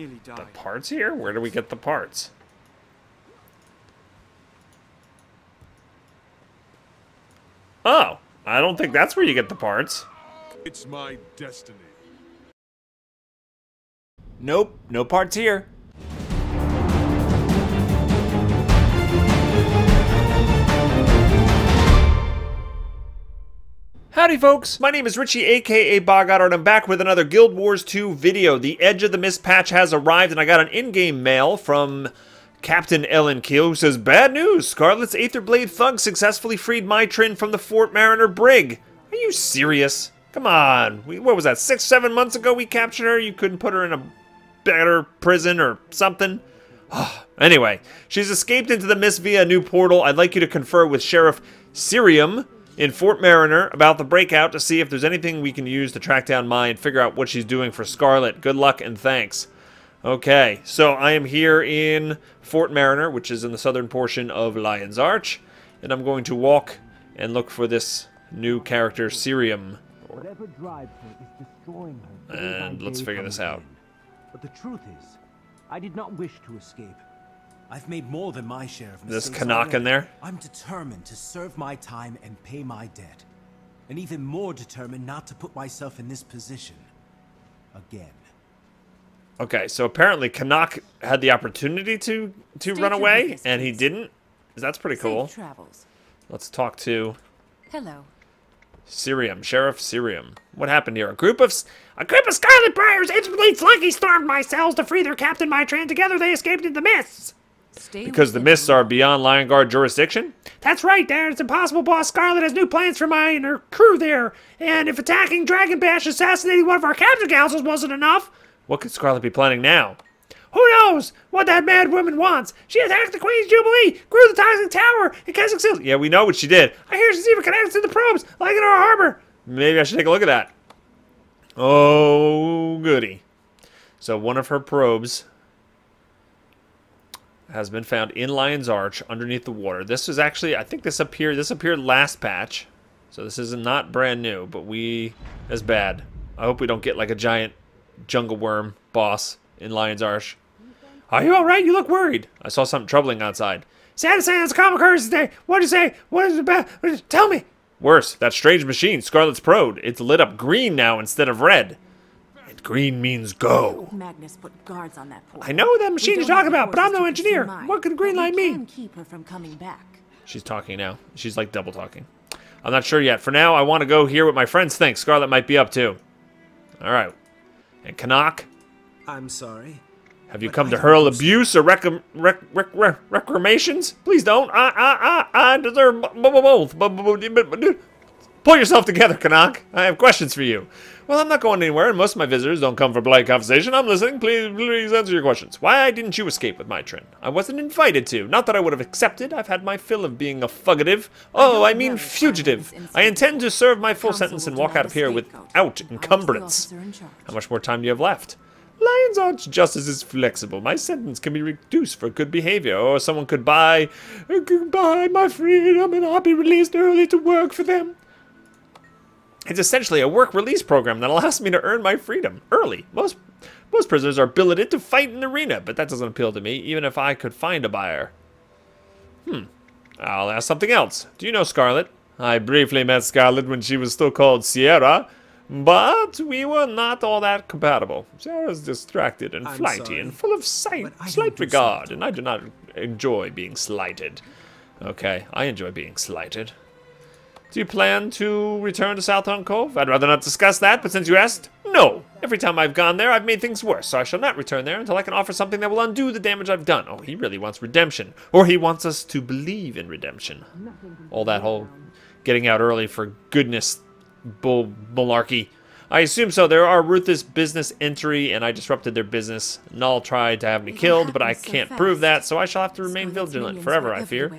The parts here? Where do we get the parts? Oh, I don't think that's where you get the parts. It's my destiny. Nope, no parts here. Howdy folks, my name is Richie aka Otter and I'm back with another Guild Wars 2 video. The Edge of the Mist patch has arrived and I got an in-game mail from Captain Ellen Keel who says, "Bad news! Scarlet's Aetherblade Thug successfully freed Mytrin from the Fort Mariner brig." Are you serious? Come on, what was that, 6-7 months ago we captured her? You couldn't put her in a better prison or something? Anyway, she's escaped into the mist via a new portal. I'd like you to confer with Sheriff Cirium in Fort Mariner about the breakout to see if there's anything we can use to track down Mai and figure out what she's doing for Scarlet. Good luck and thanks. Okay, so I am here in Fort Mariner, which is in the southern portion of Lion's Arch, and I'm going to walk and look for this new character, Cirium. Whatever drives her is destroying her. And let's figure this out. But the truth is, I did not wish to escape. I've made more than my share of This mistakes. Canuck in there? I'm determined to serve my time and pay my debt. And even more determined not to put myself in this position again. Okay, so apparently Canuck had the opportunity to run away, and he didn't. That's pretty cool. Let's talk to Cirium, Sheriff Cirium. What happened here? A group of Scarlet Briars instantly sluggy stormed my cells to free their captain Mytrin. Together they escaped into the mists. Because the mists are beyond Lion Guard jurisdiction? That's right, Darren. It's impossible. Boss Scarlet has new plans for Mai and her crew there. And if attacking Dragon Bash assassinating one of our captain councils wasn't enough, what could Scarlet be planning now? Who knows what that mad woman wants? She attacked the Queen's Jubilee, grew the Toxic Tower, and Keswick Seals. Yeah, we know what she did. I hear she's even connected to the probes, like in our harbor. Maybe I should take a look at that. Oh, goody. So one of her probes has been found in Lion's Arch underneath the water. This is actually, I think this appeared last patch. So this is not brand new, but that's bad. I hope we don't get like a giant jungle worm boss in Lion's Arch. Are you alright? You look worried. I saw something troubling outside. Sad to say that's a common occurrence today. What did you say? What is it about? Tell me. Worse, that strange machine, Scarlet's probe. It's lit up green now instead of red. And green means go. Magnus put guards on that portal. I know what that machine you're talking about, but I'm no engineer. What could the green light mean? Keep her from coming back. She's talking now. She's like double talking. I'm not sure yet. For now, I want to go hear what my friends think Scarlet might be up to. Alright. And Canuck? I'm sorry. Have you come to hurl abuse or recriminations? Please don't. I deserve both. Pull yourself together, Canuck. I have questions for you. Well, I'm not going anywhere, and most of my visitors don't come for polite conversation. I'm listening. Please answer your questions. Why didn't you escape with Mytrin? I wasn't invited to. Not that I would have accepted. I've had my fill of being a fugitive. Oh, I mean fugitive. I intend to serve my full sentence and walk out of here without encumbrance. How much more time do you have left? Lion's Arch justice is flexible. My sentence can be reduced for good behavior, or someone could buy my freedom and I'll be released early to work for them. It's essentially a work release program that allows me to earn my freedom early. Most prisoners are billeted to fight in the arena, but that doesn't appeal to me, even if I could find a buyer. I'll ask something else. Do you know Scarlet? I briefly met Scarlet when she was still called Sierra, but we were not all that compatible. Sarah's distracted and flighty and full of slight regard, and I do not enjoy being slighted. Okay, I enjoy being slighted. Do you plan to return to Southtown Cove? I'd rather not discuss that, but since you asked, no. Every time I've gone there, I've made things worse, so I shall not return there until I can offer something that will undo the damage I've done. Oh, he really wants redemption. Or he wants us to believe in redemption. All that whole getting out early for goodness malarkey. I assume so. There are ruthless business entry, and I disrupted their business. Null tried to have me killed, but I can't prove that, so I shall have to remain vigilant forever, I fear.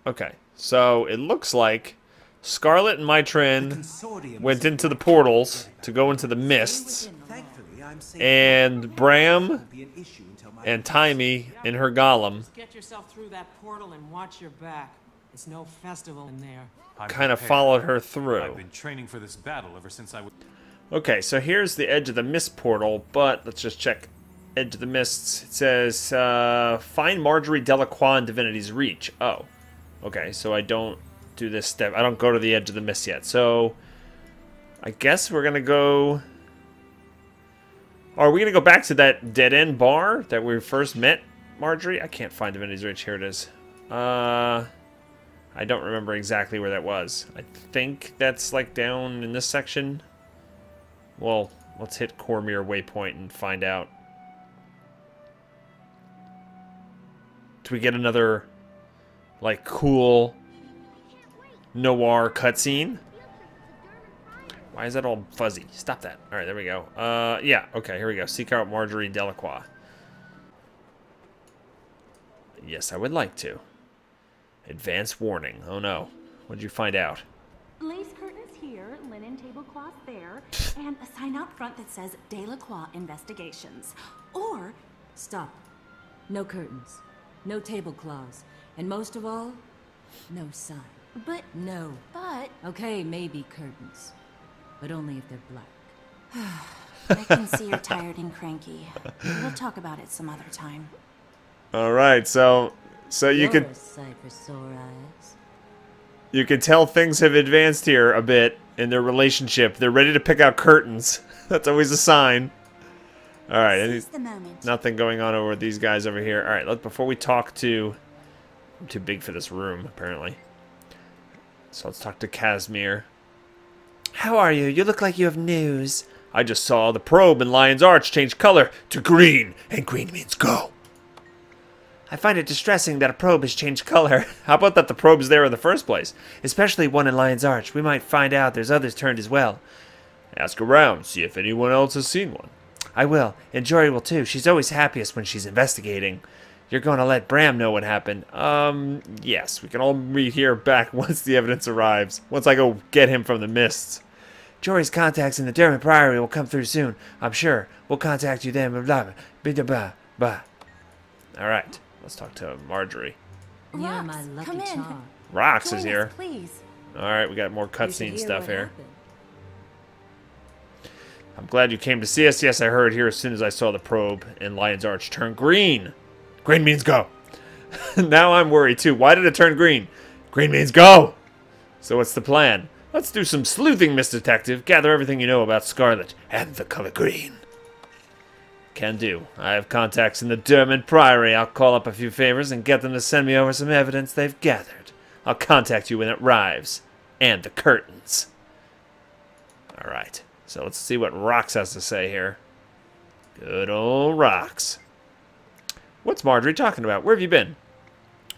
Okay, so it looks like Scarlet and Mytrin went into the portals to go into the mists, and Bram and Timey in her golem Get yourself through that portal and watch your back. It's no festival in there. kind of followed her through. I've been training for this battle ever since I was... Okay, so here's the edge of the mist portal, but let's just check Edge of the Mists. It says, find Marjorie Delaqua in Divinity's Reach. Oh. Okay, so I don't do this step. I don't go to the Edge of the Mist yet. So, I guess we're going to go... Are we going to go back to that dead-end bar that we first met Marjorie? I can't find Divinity's Reach. Here it is. I don't remember exactly where that was. I think that's, like, down in this section. Well, let's hit Cormyr Waypoint and find out. Do we get another, like, cool noir cutscene? Why is that all fuzzy? Stop that. All right, there we go. Yeah, okay, here we go. Seek out Marjorie Delaqua. Yes, I would like to. Advance warning. Oh, no. What did you find out? Lace curtains here, linen tablecloth there, and a sign out front that says Delaqua Investigations. Or, stop. No curtains. No tablecloths. And most of all, no sign. but... No. But... Okay, maybe curtains. But only if they're black. I can see you're tired and cranky. We'll talk about it some other time. All right, so you You're could a sight for sore eyes. you can tell things have advanced here a bit in their relationship. They're ready to pick out curtains. That's always a sign. All right, Seize the moment. nothing going on over with these guys over here. All right, before we talk to... I'm too big for this room, apparently. So let's talk to Casimir. How are you? You look like you have news. I just saw the probe in Lion's Arch change color to green, and green means go. I find it distressing that a probe has changed color. How about that the probe's there in the first place? Especially one in Lion's Arch. We might find out there's others turned as well. Ask around, see if anyone else has seen one. I will, and Jory will too. She's always happiest when she's investigating. You're going to let Bram know what happened. Yes. We can all meet here back once the evidence arrives. Once I go get him from the mists. Jory's contacts in the Dermot Priory will come through soon, I'm sure. We'll contact you then. Blah, blah, blah, blah. Alright. Let's talk to Marjorie. You're Rox, my lucky come in. charm. Rox Join is us, here. please. Alright, we got more You should cutscene hear stuff what here. happened. I'm glad you came to see us. Yes, I heard here as soon as I saw the probe in Lion's Arch turn green. Green means go. Now I'm worried too. Why did it turn green? Green means go. So what's the plan? Let's do some sleuthing, Miss Detective. Gather everything you know about Scarlet and the color green. Can do. I have contacts in the Dermot Priory. I'll call up a few favors and get them to send me over some evidence they've gathered. I'll contact you when it arrives. And the curtains. Alright. So let's see what Rox has to say here. Good old Rox. What's Marjorie talking about? Where have you been?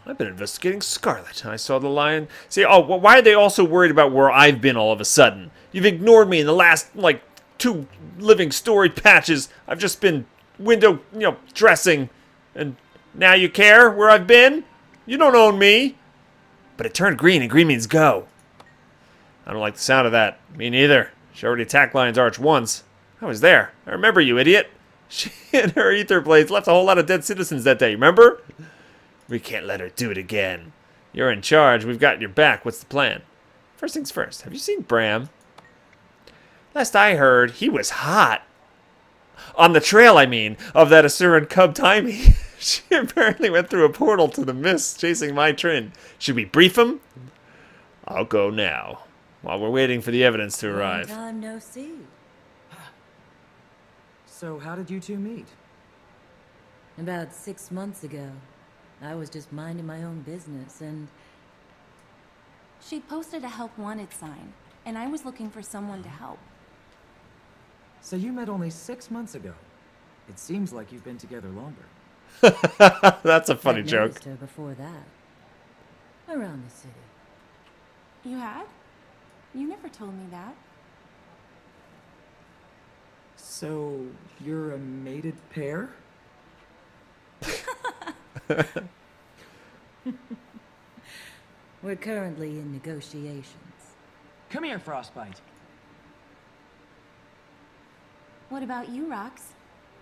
I've been investigating Scarlet. I saw the lion. See, oh, well, why are they also worried about where I've been all of a sudden? You've ignored me in the last, like, 2 living story patches. I've just been window, dressing. And now you care where I've been? You don't own me. But it turned green, and green means go. I don't like the sound of that. Me neither. She already attacked Lion's Arch once. I was there. I remember you, idiot. She and her ether blades left a whole lot of dead citizens that day, remember? We can't let her do it again. You're in charge. We've got your back. What's the plan? First things first. Have you seen Bram? Last I heard, he was hot. On the trail, I mean, of that Asuran cub Timey. She apparently went through a portal to the mists, chasing my Trin. Should we brief him? I'll go now, while we're waiting for the evidence to arrive. Long time no see. So how did you two meet? About 6 months ago. I was just minding my own business and... She posted a help wanted sign, and I was looking for someone to help. So you met only 6 months ago. It seems like you've been together longer. That's a funny I'd joke. noticed her before that. Around the city. You had? You never told me that. So you're a mated pair? We're currently in negotiations. Come here, Frostbite. What about you, Rox?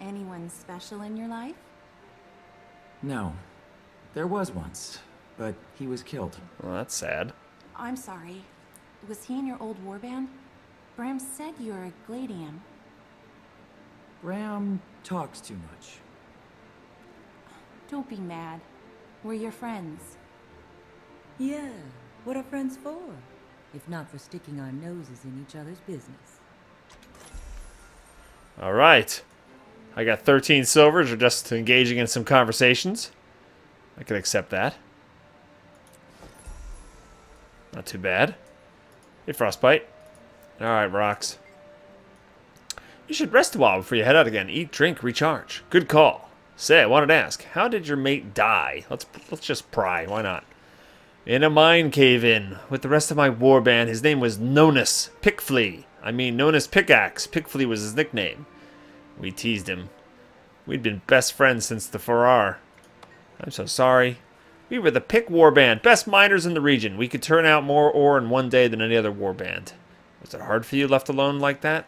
Anyone special in your life? No. There was once, but he was killed. Well, that's sad. I'm sorry. Was he in your old warband? Bram said you're a Gladian. Bram talks too much. Don't be mad. We're your friends. Yeah, what are friends for? If not for sticking our noses in each other's business. Alright. I got 13 silvers or just engaging in some conversations. I can accept that. Not too bad. Hey, Frostbite. Alright, Rocks. You should rest a while before you head out again. Eat, drink, recharge. Good call. Say, I wanted to ask, how did your mate die? Let's just pry. Why not? In a mine cave-in with the rest of my warband. His name was Nonus Pickflea. I mean, Nonus Pickaxe. Pickflea was his nickname. We teased him. We'd been best friends since the Farrar. I'm so sorry. We were the Pick Warband, best miners in the region. We could turn out more ore in one day than any other warband. Was it hard for you left alone like that?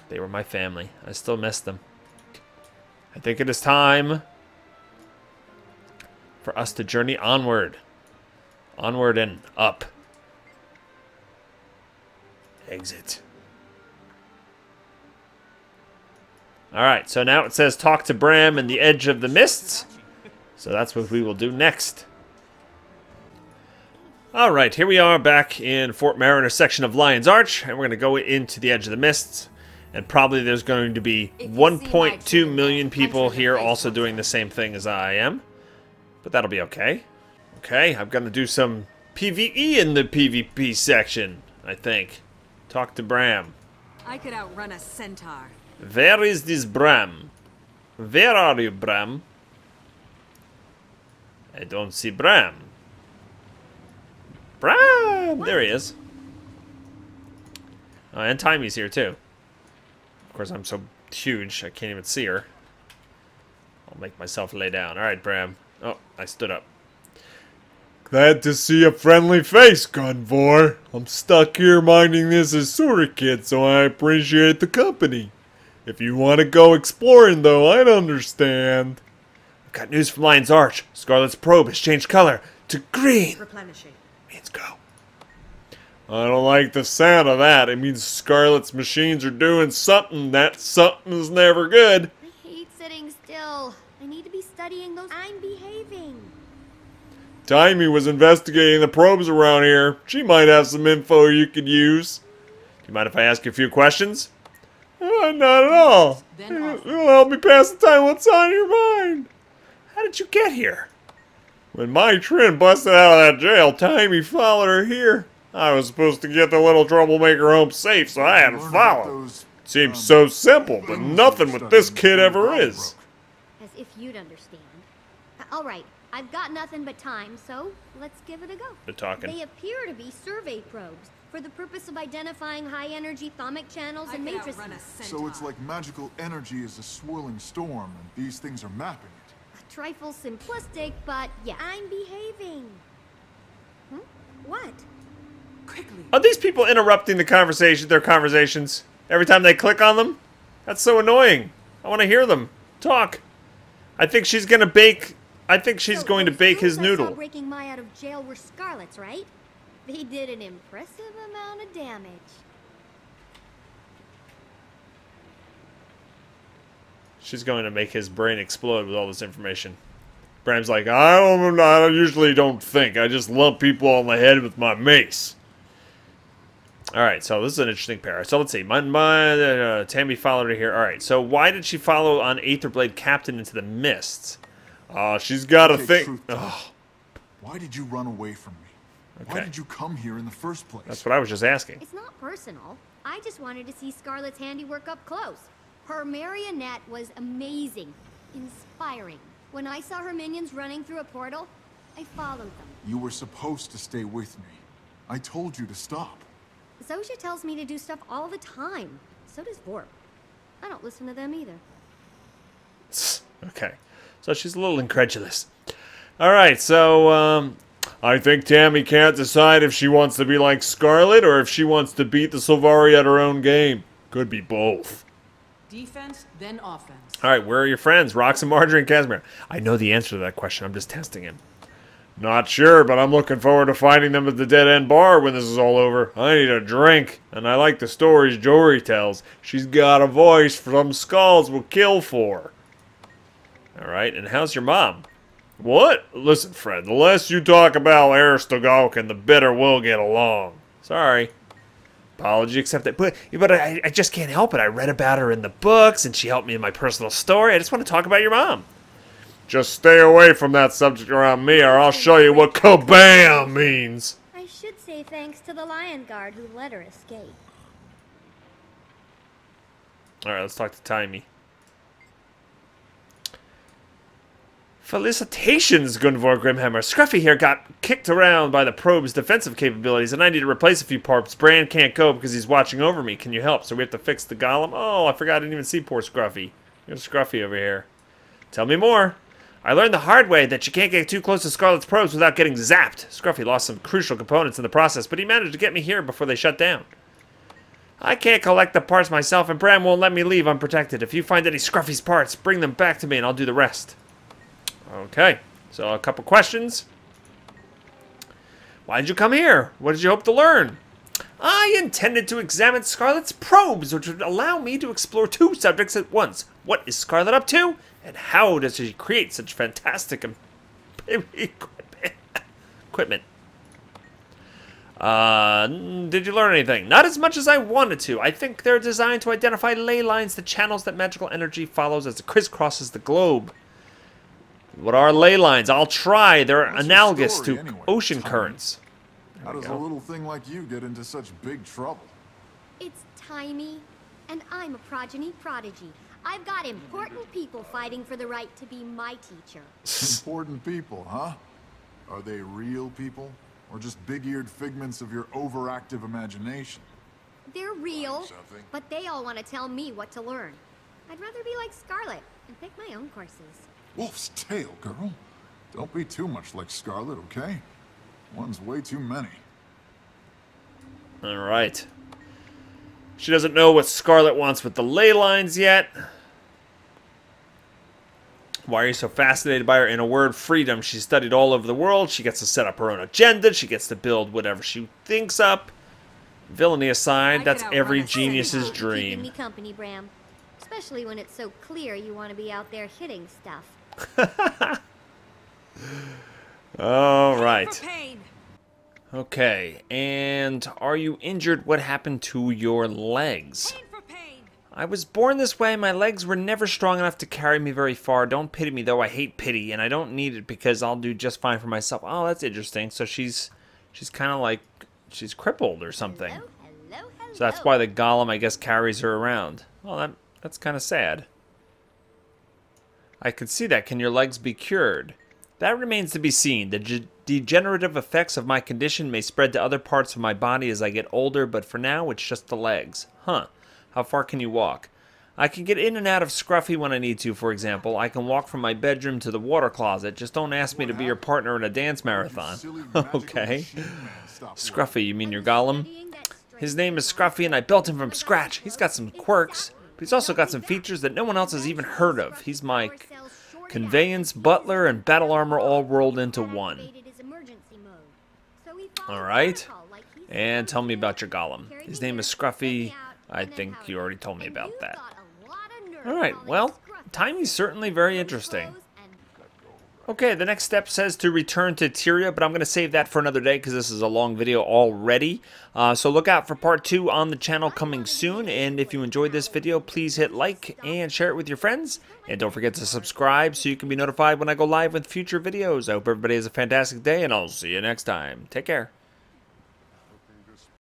They were my family. I still miss them. I think it is time for us to journey onward. Onward and up. Exit. Alright, so now it says talk to Bram in the Edge of the Mists. So that's what we will do next. Alright, here we are back in Fort Mariner section of Lion's Arch. And we're going to go into the Edge of the Mists. And probably there's going to be 1.2 million people here also doing the same thing as I am. But that'll be okay. Okay, I'm going to do some PvE in the PvP section, I think. Talk to Bram. I could outrun a centaur. Where is this Bram? Where are you, Bram? I don't see Bram. Bram! There he is. And Timey's here, too. Of course, I'm so huge, I can't even see her. I'll make myself lay down. Alright, Bram. Oh, I stood up. Glad to see a friendly face, Gunvor. I'm stuck here minding this Asura kid, so I appreciate the company. If you want to go exploring, though, I'd understand. I've got news from Lion's Arch. Scarlet's probe has changed color to green. Replenishing. Means go. I don't like the sound of that. It means Scarlet's machines are doing something. That something's never good. I hate sitting still. I need to be studying those. I'm behaving. Timey was investigating the probes around here. She might have some info you could use. Do you mind if I ask you a few questions? Not at all. It'll help me pass the time. What's on your mind? How did you get here? When my Trin busted out of that jail, Timey followed her here. I was supposed to get the little troublemaker home safe, so I had to follow. Seems so simple, but nothing with this kid ever is. As if you'd understand. All right, I've got nothing but time, so let's give it a go. They're talking. They appear to be survey probes for the purpose of identifying high-energy thermic channels and matrices. So it's like magical energy is a swirling storm, and these things are mapping it. A trifle simplistic, but yeah. I'm behaving. What? Quickly. Are these people interrupting the conversation? Their conversations every time they click on them? That's so annoying. I want to hear them talk. I think she's gonna bake. I think she's going to bake his noodle. Breaking my out of jail were Scarlet's, right? They did an impressive amount of damage. She's going to make his brain explode with all this information. Bram's like, I usually don't think. I just lump people on the head with my mace. Alright, so this is an interesting pair. So let's see. Tammy followed her here. Alright, so why did she follow on Aetherblade Captain into the mists? She's got a thing. Why did you run away from me? Okay. Why did you come here in the first place? That's what I was just asking. It's not personal. I just wanted to see Scarlet's handiwork up close. Her marionette was amazing. Inspiring. When I saw her minions running through a portal, I followed them. You were supposed to stay with me. I told you to stop. Zosha tells me to do stuff all the time. So does Vorp. I don't listen to them either. Okay. So she's a little incredulous. Alright, so, I think Tammy can't decide if she wants to be like Scarlet or if she wants to beat the Sylvari at her own game. Could be both. Defense, then offense. Alright, where are your friends? Rox and Marjorie and Casimir. I know the answer to that question. I'm just testing him. Not sure, but I'm looking forward to finding them at the dead-end bar when this is all over. I need a drink, and I like the stories Jory tells. She's got a voice some skulls will kill for. Alright, and how's your mom? What? Listen, Fred, the less you talk about Aristogok, the better we'll get along. Sorry. Apology accepted. But I just can't help it. I read about her in the books, and she helped me in my personal story. I just want to talk about your mom. Just stay away from that subject around me, or I'll show you what kabam means. I should say thanks to the Lion Guard who let her escape. Alright, let's talk to Timey. Felicitations, Gunvor Grimhammer. Scruffy here got kicked around by the probe's defensive capabilities, and I need to replace a few parts. Bran can't go because he's watching over me. Can you help? So we have to fix the golem? Oh, I forgot I didn't even see poor Scruffy. Here's Scruffy over here. Tell me more. I learned the hard way that you can't get too close to Scarlet's probes without getting zapped. Scruffy lost some crucial components in the process, but he managed to get me here before they shut down. I can't collect the parts myself, and Bran won't let me leave unprotected. If you find any Scruffy's parts, bring them back to me, and I'll do the rest. Okay, so a couple questions. Why did you come here? What did you hope to learn? I intended to examine Scarlet's probes, which would allow me to explore two subjects at once. What is Scarlet up to? And how does she create such fantastic equipment? Did you learn anything? Not as much as I wanted to. I think they're designed to identify ley lines, the channels that magical energy follows as it crisscrosses the globe. What are ley lines? I'll try. They're analogous to ocean currents. How does a little thing like you get into such big trouble? It's Timey, and I'm a progeny prodigy. I've got important people fighting for the right to be my teacher. Important people, huh? Are they real people? Or just big-eared figments of your overactive imagination? They're real, but they all want to tell me what to learn. I'd rather be like Scarlet and pick my own courses. Wolf's tail, girl. Don't be too much like Scarlet, okay? One's way too many. Alright. She doesn't know what Scarlet wants with the ley lines yet. Why are you so fascinated by her? In a word, freedom. She studied all over the world. She gets to set up her own agenda. She gets to build whatever she thinks up. Villainy aside, that's every genius's dream. Keeping me company, Bram. Especially when it's so clear you want to be out there hitting stuff. Alright. Okay, and are you injured? What happened to your legs? I was born this way. My legs were never strong enough to carry me very far. Don't pity me, though. I hate pity, and I don't need it because I'll do just fine for myself. Oh, that's interesting. So she's kind of like, she's crippled or something. Hello. So that's why the golem, I guess, carries her around. Oh, that's kind of sad. I can see that. Can your legs be cured? That remains to be seen. The degenerative effects of my condition may spread to other parts of my body as I get older, but for now, it's just the legs. Huh. How far can you walk? I can get in and out of Scruffy when I need to, for example. I can walk from my bedroom to the water closet. Just don't ask me to be your partner in a dance marathon. Okay. Scruffy, you mean your golem? His name is Scruffy, and I built him from scratch. He's got some quirks, but he's also got some features that no one else has even heard of. He's my conveyance, butler, and battle armor all rolled into one. Alright. And tell me about your golem. His name is Scruffy. I think you already told me about that. Alright, well, Timey's certainly very interesting. Okay, the next step says to return to Tyria, but I'm going to save that for another day because this is a long video already. So look out for part 2 on the channel coming soon, and if you enjoyed this video, please hit like and share it with your friends. And don't forget to subscribe so you can be notified when I go live with future videos. I hope everybody has a fantastic day, and I'll see you next time. Take care.